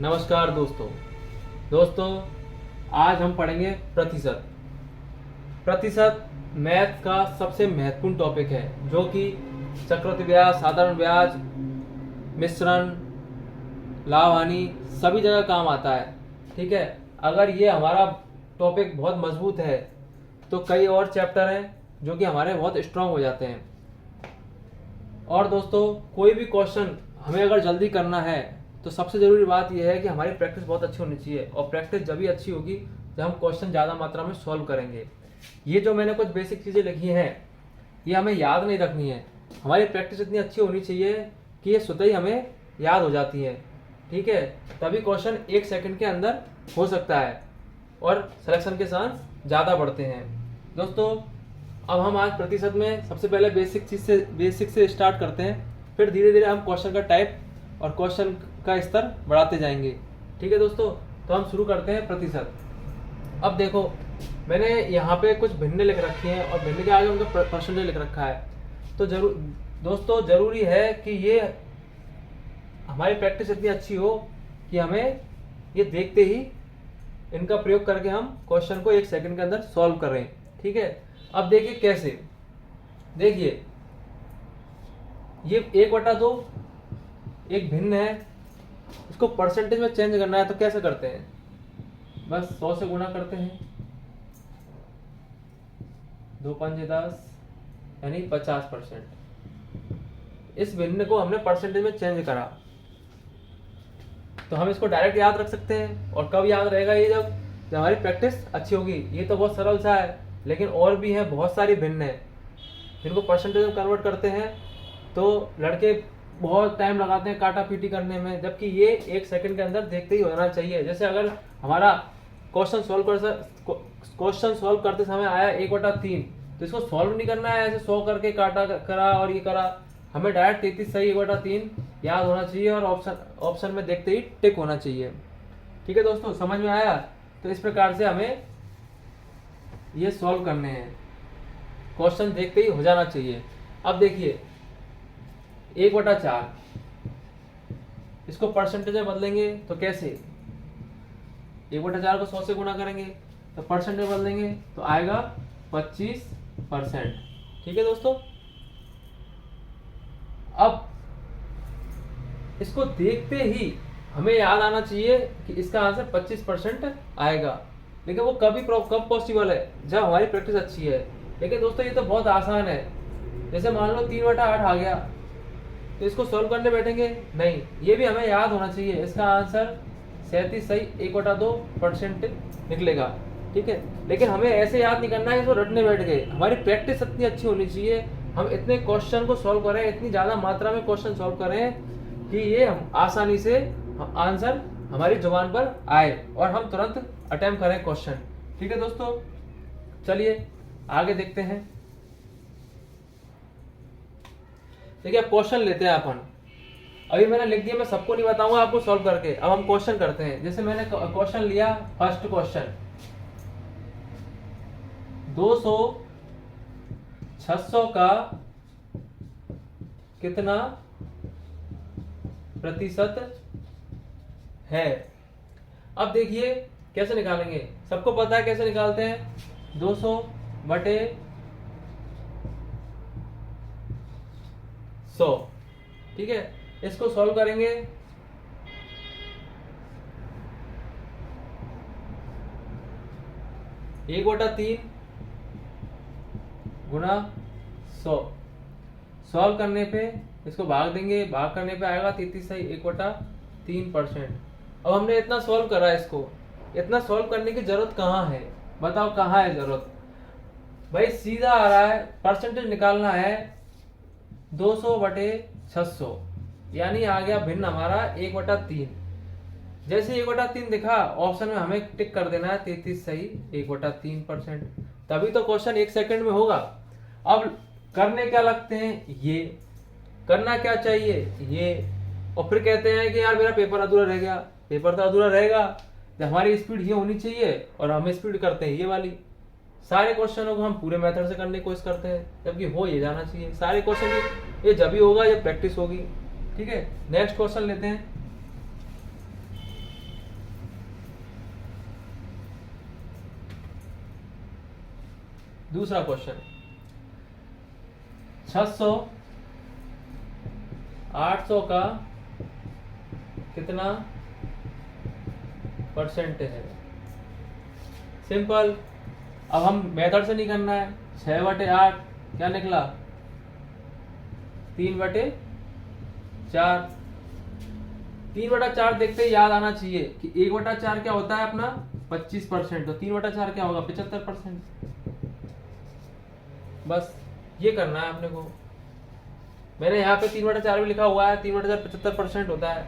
नमस्कार दोस्तों आज हम पढ़ेंगे प्रतिशत। प्रतिशत मैथ का सबसे महत्वपूर्ण टॉपिक है जो कि चक्रवृद्धि ब्याज, साधारण ब्याज, मिश्रण, लाभ हानि सभी जगह काम आता है। ठीक है, अगर ये हमारा टॉपिक बहुत मजबूत है तो कई और चैप्टर हैं जो कि हमारे बहुत स्ट्रांग हो जाते हैं। और दोस्तों, कोई भी क्वेश्चन हमें अगर जल्दी करना है तो सबसे ज़रूरी बात यह है कि हमारी प्रैक्टिस बहुत अच्छी होनी चाहिए। और प्रैक्टिस जब भी अच्छी होगी जब हम क्वेश्चन ज़्यादा मात्रा में सॉल्व करेंगे। ये जो मैंने कुछ बेसिक चीज़ें लिखी हैं ये हमें याद नहीं रखनी है, हमारी प्रैक्टिस इतनी अच्छी होनी चाहिए कि ये स्वतः ही हमें याद हो जाती है। ठीक है, तभी क्वेश्चन 1 सेकंड के अंदर हो सकता है और सिलेक्शन के चांस ज़्यादा बढ़ते हैं। दोस्तों, अब हम आज प्रतिशत में सबसे पहले बेसिक से स्टार्ट करते हैं, फिर धीरे धीरे हम क्वेश्चन का टाइप और क्वेश्चन का स्तर बढ़ाते जाएंगे। ठीक है दोस्तों, तो हम शुरू करते हैं प्रतिशत। अब देखो, मैंने यहाँ पे कुछ भिन्न लिख रखी हैं और भिन्न के आगे उनका परसेंटेज लिख रखा है। तो दोस्तों जरूरी है कि ये हमारी प्रैक्टिस इतनी अच्छी हो कि हमें ये देखते ही इनका प्रयोग करके हम क्वेश्चन को 1 सेकंड के अंदर सॉल्व करें। ठीक है, अब देखिए कैसे। देखिए, ये 1/2 एक भिन्न है, इसको परसेंटेज में चेंज करना है तो कैसे करते हैं? बस 100 से गुणा करते हैं, 2 पंजे 10 यानी 50%। इस भिन्न को हमने परसेंटेज में चेंज करा तो हम इसको डायरेक्ट याद रख सकते हैं। और कब याद रहेगा? ये जब हमारी प्रैक्टिस अच्छी होगी। ये तो बहुत सरल सा है, लेकिन और भी हैं, बहुत सारी भिन्न है जिनको परसेंटेज में कन्वर्ट करते हैं तो लड़के बहुत टाइम लगाते हैं काटा पीटी करने में, जबकि ये 1 सेकंड के अंदर देखते ही होना चाहिए। जैसे अगर हमारा क्वेश्चन सॉल्व करते समय आया 1/3, तो इसको सॉल्व नहीं करना है ऐसे 100 करके काटा करा और ये करा, हमें डायरेक्ट 33 सही 1/3 याद होना चाहिए और ऑप्शन में देखते ही टिक होना चाहिए। ठीक है दोस्तों, समझ में आया? तो इस प्रकार से हमें ये सॉल्व करने हैं, क्वेश्चन देखते ही हो जाना चाहिए। अब देखिए 1/4 इसको परसेंटेज में बदलेंगे तो कैसे? 1/4 को 100 से गुणा करेंगे तो परसेंटेज में बदलेंगे तो आएगा 25%। ठीक है दोस्तों, अब इसको देखते ही हमें याद आना चाहिए कि इसका आंसर 25% आएगा। लेकिन वो कब पॉसिबल है? जब हमारी प्रैक्टिस अच्छी है। लेकिन दोस्तों ये तो बहुत आसान है। जैसे मान लो 3/8 आ गया तो इसको सॉल्व करने बैठेंगे? नहीं, ये भी हमें याद होना चाहिए। इसका आंसर 37 सही 1/2% निकलेगा। ठीक है, लेकिन हमें ऐसे याद नहीं करना है इसको रटने बैठ गए। हमारी प्रैक्टिस इतनी अच्छी होनी चाहिए, हम इतने क्वेश्चन को सॉल्व करें, इतनी ज़्यादा मात्रा में क्वेश्चन सॉल्व करें कि ये हम आसानी से आंसर हमारी जुबान पर आए और हम तुरंत अटेम्प्ट करें क्वेश्चन। ठीक है दोस्तों, चलिए आगे देखते हैं। देखिए, अब क्वेश्चन लेते हैं अपन। अभी मैंने लिख दिया, मैं सबको नहीं बताऊंगा आपको सॉल्व करके। अब हम क्वेश्चन करते हैं। जैसे मैंने क्वेश्चन लिया, फर्स्ट क्वेश्चन 200 600 का कितना प्रतिशत है? अब देखिए कैसे निकालेंगे, सबको पता है कैसे निकालते हैं। 200 बटे 100। ठीक है, इसको सॉल्व करेंगे। एक बटा 3 गुना 100। सॉल्व करने पे इसको भाग देंगे, भाग करने पे आएगा 33 सही 1/3%। अब हमने इतना सॉल्व करा, इसको इतना सॉल्व करने की जरूरत कहाँ है? बताओ कहाँ है जरूरत? भाई सीधा आ रहा है, परसेंटेज निकालना है 200 बटे 600, यानी आ गया भिन्न हमारा 1/3। जैसे 1/3 दिखा ऑप्शन में हमें टिक कर देना है 33 सही 1/3%। तभी तो क्वेश्चन 1 सेकंड में होगा। अब करने क्या लगते हैं? ये करना क्या चाहिए? ये। और फिर कहते हैं कि यार मेरा पेपर अधूरा रह गया। पेपर तो अधूरा रहेगा जब हमारी स्पीड ये होनी चाहिए और हम स्पीड करते हैं ये वाली। सारे क्वेश्चनों को हम पूरे मेथड से करने की कोशिश करते हैं, जबकि हो ये जाना चाहिए सारे क्वेश्चन। ये जब भी होगा जब प्रैक्टिस होगी। ठीक है, नेक्स्ट क्वेश्चन लेते हैं। दूसरा क्वेश्चन, 600 800 का कितना परसेंट है? सिंपल, अब हम मेथड से नहीं करना है। 6/8 क्या निकला? 3/4। 3/4 देखते ही याद आना चाहिए कि 1/4 क्या होता है अपना 25%, तो 3/4 क्या होगा 75%। बस ये करना है अपने को। मैंने यहाँ पे 3/4 भी लिखा हुआ है, 3/4 75% होता है,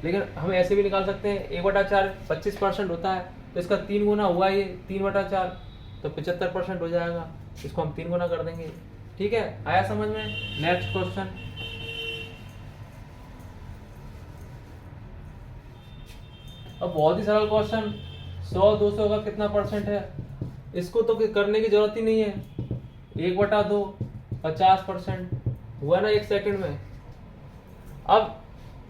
लेकिन हम ऐसे भी निकाल सकते हैं 1/4 25% होता है, तो इसका 3 गुना हुआ ये 3/4, तो 75% हो जाएगा। इसको हम 3 गुना कर देंगे। ठीक है, आया समझ में? नेक्स्ट क्वेश्चन, अब बहुत ही सरल क्वेश्चन, 100-200 का कितना परसेंट है? इसको तो करने की जरूरत ही नहीं है। 1/2 50% हुआ ना 1 सेकंड में। अब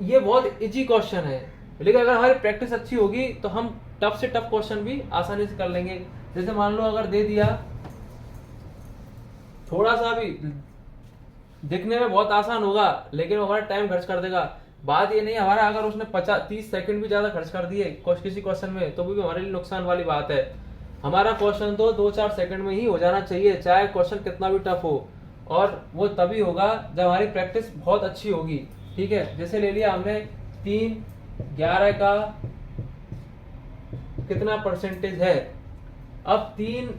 ये बहुत इजी क्वेश्चन है, लेकिन अगर हमारी प्रैक्टिस अच्छी होगी तो हम टफ से टफ क्वेश्चन भी आसानी से कर लेंगे। जैसे मान लो अगर दे दिया, थोड़ा सा भी दिखने में बहुत आसान होगा लेकिन हमारा टाइम खर्च कर देगा। बात ये नहीं, हमारा अगर उसने 50-30 सेकंड भी ज्यादा खर्च कर दिए किसी क्वेश्चन में तो भी हमारे लिए नुकसान वाली बात है। हमारा क्वेश्चन तो 2-4 सेकंड में ही हो जाना चाहिए, चाहे क्वेश्चन कितना भी टफ हो, और वो तभी होगा जब हमारी प्रैक्टिस बहुत अच्छी होगी। ठीक है, जैसे ले लिया हमने 3/11 का कितना परसेंटेज है। अब 3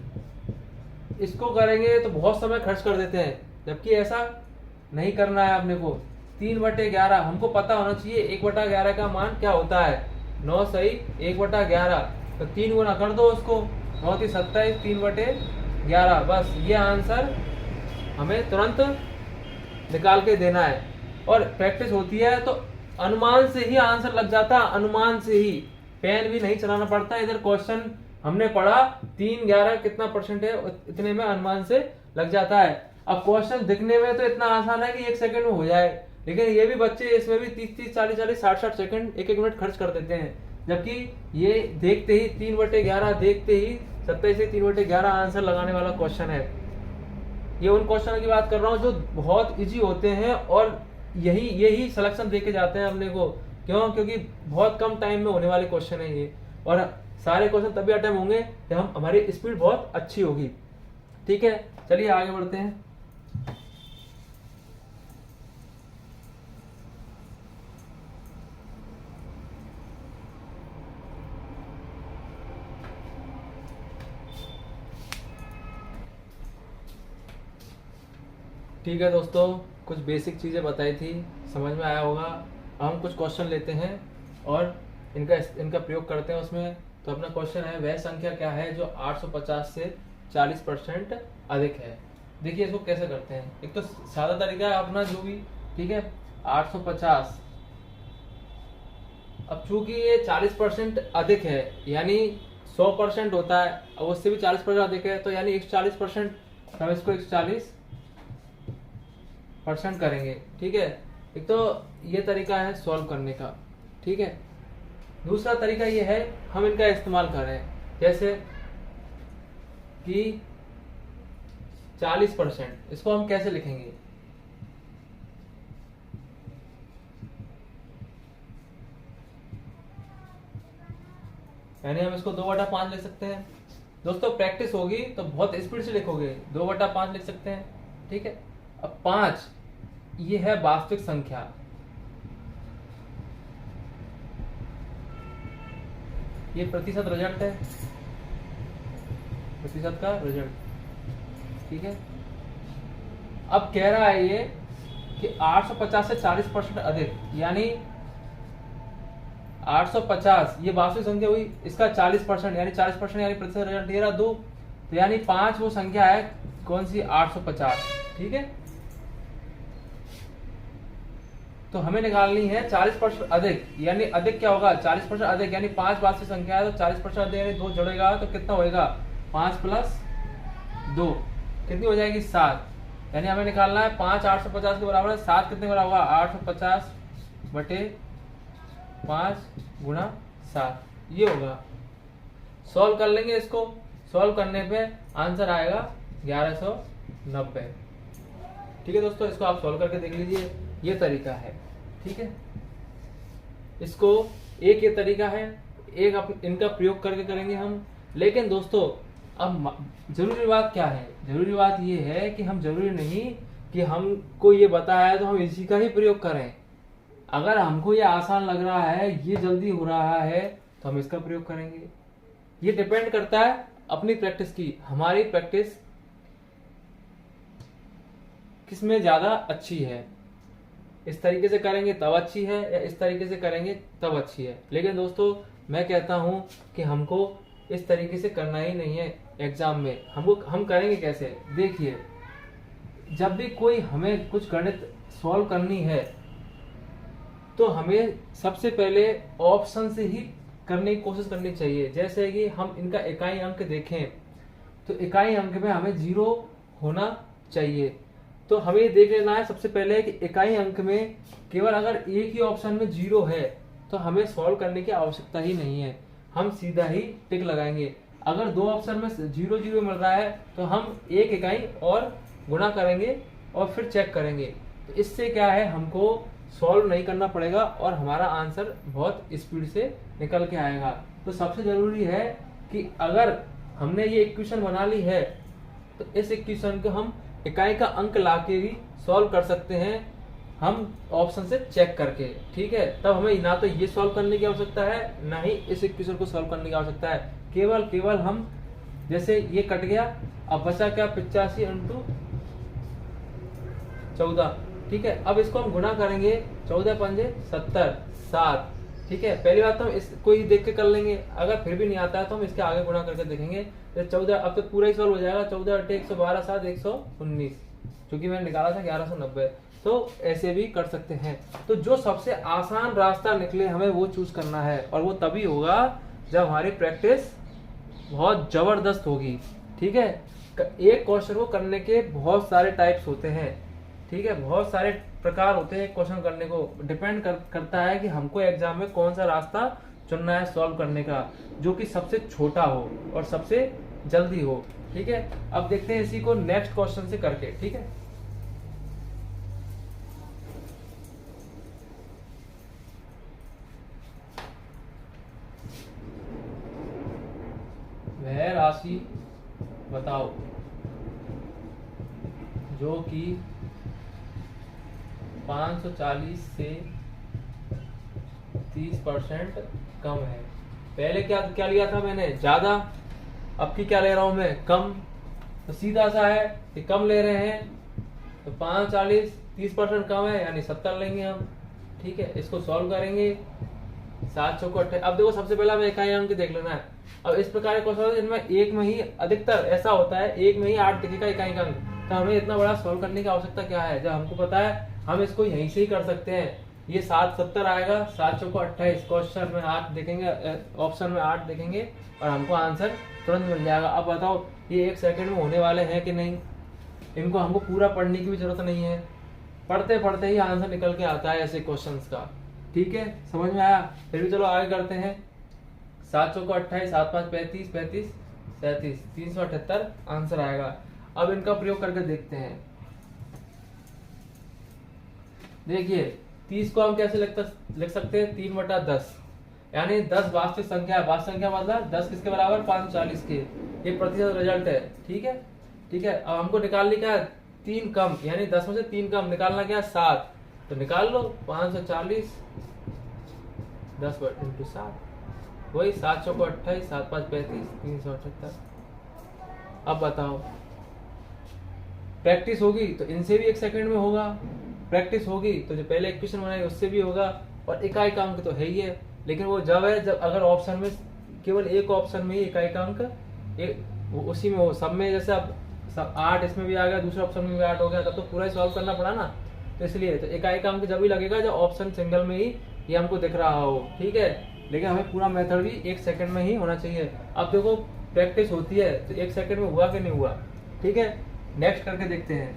इसको करेंगे तो बहुत समय खर्च कर देते हैं, जबकि ऐसा नहीं करना है अपने को। 3/11 हमको पता होना चाहिए 1/11 का मान क्या होता है। 9 सही 1/11, तो 3 गुना कर दो उसको, 9 × 27 3/11। बस ये आंसर हमें तुरंत निकाल के देना है। और प्रैक्टिस होती है तो अनुमान से ही आंसर लग जाता है, अनुमान से ही, पेन भी नहीं चलाना पड़ता। इधर क्वेश्चन हमने पढ़ा 3/11 कितना परसेंट है, इतने में अनुमान से लग जाता है। अब क्वेश्चन दिखने में तो इतना आसान है कि 1 सेकंड में हो जाए, लेकिन ये भी बच्चे इसमें भी 30-30 40-40 60-60 सेकंड 1-1 मिनट खर्च कर देते हैं, जबकि ये देखते ही 3/11 देखते ही 27 से 3/11 आंसर लगाने वाला क्वेश्चन है। ये उन क्वेश्चनों की बात कर रहा हूँ जो बहुत इजी होते हैं और यही सिलेक्शन देके जाते हैं अपने को। क्यों? क्योंकि बहुत कम टाइम में होने वाले क्वेश्चन है ये, और सारे क्वेश्चन तभी अटेम्प्ट होंगे जब हम हमारी स्पीड बहुत अच्छी होगी। ठीक है, चलिए आगे बढ़ते हैं। ठीक है दोस्तों, कुछ बेसिक चीज़ें बताई थी, समझ में आया होगा। अब हम कुछ क्वेश्चन लेते हैं और इनका प्रयोग करते हैं उसमें। तो अपना क्वेश्चन है, वह संख्या क्या है जो 850 से 40% अधिक है? देखिए इसको कैसे करते हैं। एक तो सादा तरीका है अपना जो भी, ठीक है, 850। अब चूंकि ये 40% अधिक है, यानी 100% होता है, अब उससे भी 40% अधिक है, तो यानी 140%, हम इसको 140% करेंगे। ठीक है, एक तो ये तरीका है सॉल्व करने का। ठीक है, दूसरा तरीका ये है हम इनका इस्तेमाल करें, जैसे कि 40%, इसको हम कैसे लिखेंगे? यानी हम इसको 2/5 लिख सकते हैं। दोस्तों प्रैक्टिस होगी तो बहुत स्पीड से लिखोगे, 2/5 लिख सकते हैं। ठीक है, अब 5 ये है वास्तविक संख्या, ये प्रतिशत रिजल्ट है, प्रतिशत का रिजल्ट। ठीक है, अब कह रहा है ये कि 850 से 40% अधिक, यानी 850 ये वास्तविक संख्या हुई, इसका 40% यानी 40% यानी प्रतिशत रिजल्ट ये रहा 2, तो यानी 5 वो संख्या है कौन सी? 850। ठीक है, तो हमें निकालनी है 40% अधिक, यानी अधिक क्या होगा? 40% अधिक यानी 5 वास्तविक संख्या है, तो 40% अधिक यानी 2 जोड़ेगा तो कितना होएगा? 5 + 2 कितनी हो जाएगी? 7। यानी हमें निकालना है 5 850 के बराबर है, 7 कितने बराबर होगा? 850 बटे 5 × 7, ये होगा। सॉल्व कर लेंगे इसको, सॉल्व करने पे आंसर आएगा 1190। ठीक है दोस्तों, इसको आप सॉल्व करके देख लीजिए, ये तरीका है। ठीक है, इसको एक ये तरीका है, एक इनका प्रयोग करके करेंगे हम। लेकिन दोस्तों अब जरूरी बात क्या है, जरूरी बात ये है कि हम जरूरी नहीं कि हमको ये बताया है तो हम इसी का ही प्रयोग करें। अगर हमको ये आसान लग रहा है, ये जल्दी हो रहा है, तो हम इसका प्रयोग करेंगे। ये डिपेंड करता है अपनी प्रैक्टिस की, हमारी प्रैक्टिस किसमें ज्यादा अच्छी है। इस तरीके से करेंगे तब अच्छी है, या इस तरीके से करेंगे तब अच्छी है। लेकिन दोस्तों मैं कहता हूं कि हमको इस तरीके से करना ही नहीं है एग्जाम में। हम करेंगे कैसे, देखिए, जब भी कोई हमें कुछ गणित सॉल्व करनी है तो हमें सबसे पहले ऑप्शन से ही करने की कोशिश करनी चाहिए। जैसे कि हम इनका इकाई अंक देखें तो इकाई अंक में हमें 0 होना चाहिए। तो हमें ये देख लेना है सबसे पहले कि इकाई अंक में केवल अगर एक ही ऑप्शन में 0 है तो हमें सॉल्व करने की आवश्यकता ही नहीं है, हम सीधा ही टिक लगाएंगे। अगर दो ऑप्शन में 0 0 मिल रहा है तो हम एक इकाई और गुणा करेंगे और फिर चेक करेंगे। तो इससे क्या है, हमको सॉल्व नहीं करना पड़ेगा और हमारा आंसर बहुत स्पीड से निकल के आएगा। तो सबसे जरूरी है कि अगर हमने ये इक्वेशन बना ली है तो इस इक्वेशन को हम इकाई का अंक लाके भी सॉल्व कर सकते हैं, हम ऑप्शन से चेक करके। ठीक है, तब हमें ना तो ये सॉल्व करने की आवश्यकता है, ना ही इस इक्वेशन को सॉल्व करने की आवश्यकता है। केवल हम, जैसे ये कट गया, अब बचा क्या, 85 × 14। ठीक है, अब इसको हम गुणा करेंगे, 14 पंजे 70, 7। ठीक है, पहली बात तो हम इसको ही देख के कर लेंगे, अगर फिर भी नहीं आता है तो हम इसके आगे गुणा करके देखेंगे। तो 14, अब तो पूरा ही सॉल्व हो जाएगा, 14 × 112, 7, 119, क्योंकि मैंने निकाला था 1190। तो ऐसे भी कर सकते हैं। तो जो सबसे आसान रास्ता निकले हमें वो चूज करना है, और वो तभी होगा जब हमारी प्रैक्टिस बहुत जबरदस्त होगी। ठीक है, एक क्वेश्चन को करने के बहुत सारे टाइप्स होते हैं। ठीक है, बहुत सारे प्रकार होते हैं क्वेश्चन करने को। डिपेंड करता है कि हमको एग्जाम में कौन सा रास्ता चुनना है सॉल्व करने का, जो कि सबसे छोटा हो और सबसे जल्दी हो। ठीक है, अब देखते हैं इसी को नेक्स्ट क्वेश्चन से करके। ठीक है, वह राशि बताओ जो कि 540 से 30% कम है। पहले क्या क्या लिया था मैंने, ज्यादा, अब की क्या ले रहा हूं मैं, कम। तो सीधा सा है कि कम ले रहे हैं, तो 540 30% कम है, यानी 70 लेंगे हम। ठीक है, इसको सॉल्व करेंगे, 7 चौको 28। अब देखो सबसे पहला हमें इकाई अंक देख लेना है। अब इस प्रकार के क्वेश्चन जिनमें एक में ही, अधिकतर ऐसा होता है एक में ही 8 दिखेगा इकाई अंक, तो हमें इतना बड़ा सॉल्व करने की आवश्यकता क्या है, जब हमको पता है हम इसको यहीं से ही कर सकते हैं। ये 7 70 आएगा, 7 चौको 28, क्वेश्चन में 8 देखेंगे, ऑप्शन में 8 देखेंगे और हमको आंसर तुरंत मिल जाएगा। अब बताओ ये 1 सेकंड में होने वाले हैं कि नहीं, इनको हमको पूरा पढ़ने की भी जरूरत नहीं है, पढ़ते पढ़ते ही आंसर निकल के आता है ऐसे क्वेश्चंस का। ठीक है, समझ में आया। फिर भी चलो आगे करते हैं। 7 चौको 28, 7 5 35, 35 37, 378 आंसर आएगा। अब इनका प्रयोग करके देखते हैं। देखिए 30 को हम कैसे लिख सकते हैं, 3/10, यानी 10 वास्तविक संख्या है। वास्तविक संख्या मतलब 10 किसके बराबर, 540 के। ये प्रतिशत रिजल्ट है। ठीक है, ठीक है, अब हमको निकालने क्या है, 3 कम, यानी 10 में से 3 कम निकालना क्या है, 7। तो निकाल लो, 540 10 × 7, वही 7 चौको 28, 7 5 35, 378। अब बताओ, प्रैक्टिस होगी तो इनसे भी 1 सेकंड में होगा, प्रैक्टिस होगी तो जो पहले इक्वेशन बनाई उससे भी होगा, और इकाई का अंक तो है ही है। लेकिन वो जब है जब अगर ऑप्शन में केवल एक ऑप्शन में ही इकाई का अंक उसी में हो, सब में, जैसे अब सब 8 इसमें भी आ गया, दूसरे ऑप्शन में भी 8 हो गया, तब तो पूरा ही सॉल्व करना पड़ा ना। तो इसलिए तो इकाई का अंक जब भी लगेगा जब ऑप्शन सिंगल में ही ये हमको दिख रहा हो। ठीक है, लेकिन हमें पूरा मेथड भी 1 सेकंड में ही होना चाहिए। अब देखो प्रैक्टिस होती है तो 1 सेकंड में हुआ कि नहीं हुआ। ठीक है, नेक्स्ट करके देखते हैं।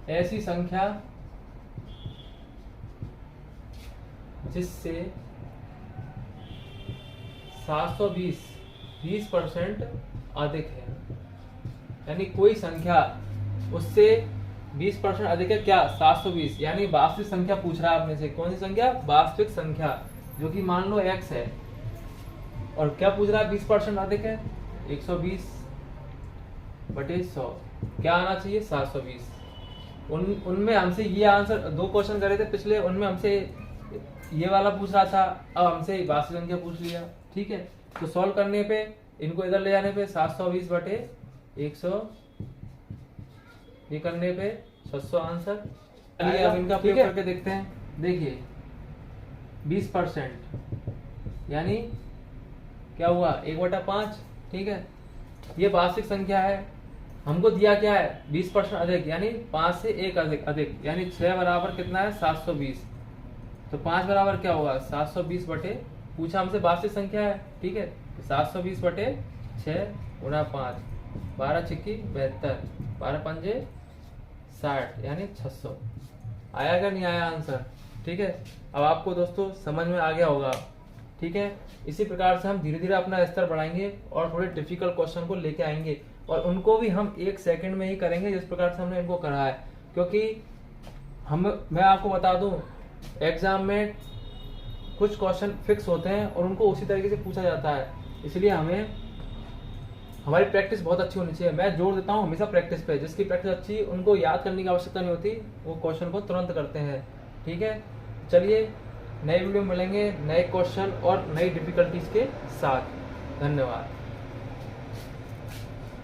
ऐसी संख्या जिससे 720 20% अधिक है, यानी कोई संख्या उससे 20% अधिक है क्या? 720, यानी वास्तविक संख्या पूछ रहा है आपने से। कौन सी संख्या? वास्तविक संख्या, जो कि मान लो x है, और क्या पूछ रहा है? 20% अधिक है, 120/100। क्या आना चाहिए? 720। उनमें हमसे ये आंसर, 2 क्वेश्चन करे थे पिछले, उनमें हमसे ये वाला पूछ रहा था, अब हमसे वास्तविक संख्या पूछ लिया। ठीक है, तो सॉल्व करने पे, इनको इधर ले जाने पे 720/100, ये करने पे 600 आंसर। चलिए अब इनका प्रयोग करके देखते हैं। देखिए 20% यानी क्या हुआ? 1/5। ठीक है, ये वास्तविक संख्या है, हमको दिया क्या है? 20% अधिक, यानी 5 से 1 अधिक, यानी 6 बराबर कितना है? 720। तो 5 बराबर क्या होगा? 720 बटे, पूछा हमसे वास्तविक संख्या है। ठीक है, 720/6 गुणा 5, 12 छिक्की 72, 12 पंजे 60, यानी 600। आया क्या? नहीं आया आंसर? ठीक है, अब आपको दोस्तों समझ में आ गया होगा। ठीक है, इसी प्रकार से हम धीरे धीरे अपना स्तर बढ़ाएंगे और थोड़े डिफिकल्ट क्वेश्चन को लेके आएंगे, और उनको भी हम 1 सेकंड में ही करेंगे, जिस प्रकार से हमने इनको करा है। क्योंकि मैं आपको बता दूं, एग्जाम में कुछ क्वेश्चन फिक्स होते हैं और उनको उसी तरीके से पूछा जाता है, इसलिए हमारी प्रैक्टिस बहुत अच्छी होनी चाहिए। मैं जोर देता हूँ हमेशा प्रैक्टिस पे, जिसकी प्रैक्टिस अच्छी, उनको याद करने की आवश्यकता नहीं होती, वो क्वेश्चन को तुरंत करते हैं। ठीक है, चलिए नए वीडियो में मिलेंगे नए क्वेश्चन और नई डिफिकल्टीज के साथ। धन्यवाद।